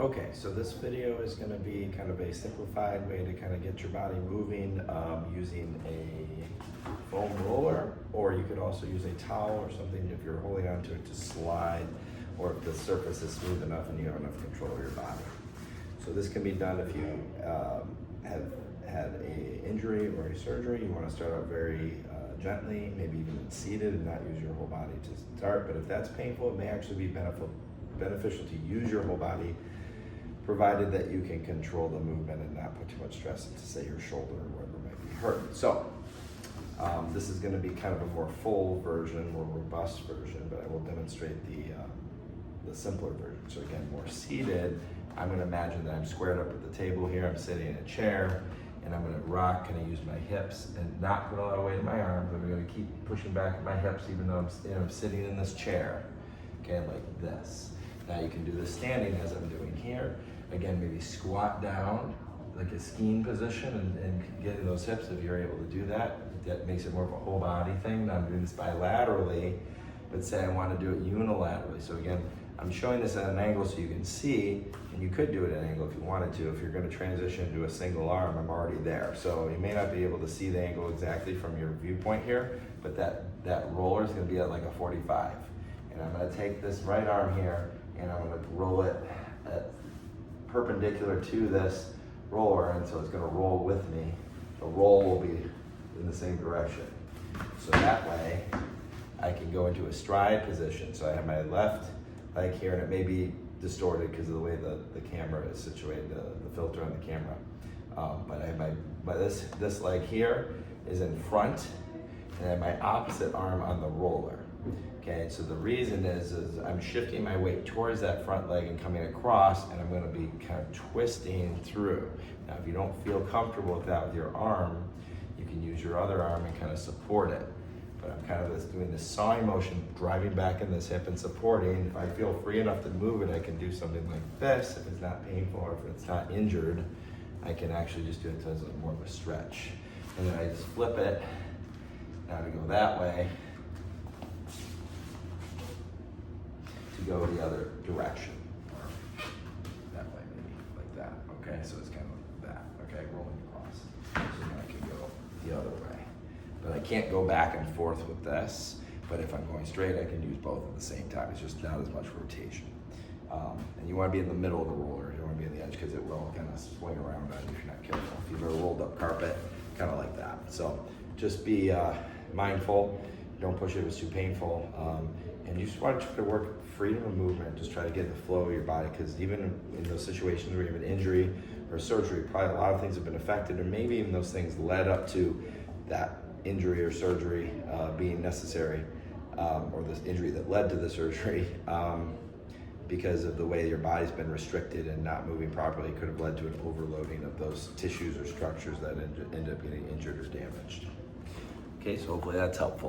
Okay, so this video is going to be kind of a simplified way to kind of get your body moving using a foam roller, or you could also use a towel or something if you're holding onto it to slide, or if the surface is smooth enough and you have enough control of your body. So this can be done if you have had an injury or a surgery. You want to start out very gently, maybe even seated and not use your whole body to start. But if that's painful, it may actually be beneficial to use your whole body, provided that you can control the movement and not put too much stress into, say, your shoulder or whatever might be hurt. So this is going to be kind of a more full version, more robust version, but I will demonstrate the simpler version. So again, more seated. I'm going to imagine that I'm squared up at the table here. I'm sitting in a chair, and I'm going to rock, and I use my hips and not put a lot of weight in my arms. I'm going to keep pushing back at my hips, even though I'm sitting in this chair. Okay, like this. Now you can do this standing as I'm doing here. Again, maybe squat down like a skiing position and getting those hips. If you're able to do that, that makes it more of a whole body thing. Now I'm doing this bilaterally, but say I want to do it unilaterally. So again, I'm showing this at an angle so you can see, and you could do it at an angle if you wanted to. If you're going to transition to a single arm, I'm already there. So you may not be able to see the angle exactly from your viewpoint here, but that roller is going to be at like a 45. And I'm going to take this right arm here, and I'm going to roll it perpendicular to this roller, and so it's going to roll with me. The roll will be in the same direction. So that way, I can go into a stride position. So I have my left leg here, and it may be distorted because of the way the camera is situated, the filter on the camera. But I have this leg here is in front, and I have my opposite arm on the roller. Okay, so the reason is I'm shifting my weight towards that front leg and coming across, and I'm going to be kind of twisting through. Now, if you don't feel comfortable with that with your arm, you can use your other arm and kind of support it. But I'm kind of doing this sawing motion, driving back in this hip and supporting. If I feel free enough to move it, I can do something like this. If it's not painful or if it's not injured, I can actually just do it as more of a stretch. And then I just flip it. Now to go that way, to go the other direction. Or that way, maybe, like that. Okay, so it's kind of like that. Okay, rolling across. So now I can go the other way. But I can't go back and forth with this. But if I'm going straight, I can use both at the same time. It's just not as much rotation. And you want to be in the middle of the roller. You don't want to be on the edge because it will kind of swing around on you if you're not careful. If you've ever rolled up carpet, kind of like that. So just be mindful. Don't push it if it's too painful. And you just want to try to work freedom of movement. Just try to get the flow of your body, because even in those situations where you have an injury or surgery, probably a lot of things have been affected, or maybe even those things led up to that injury or surgery being necessary, or this injury that led to the surgery, because of the way your body's been restricted and not moving properly, could have led to an overloading of those tissues or structures that end up getting injured or damaged. Okay, so hopefully that's helpful.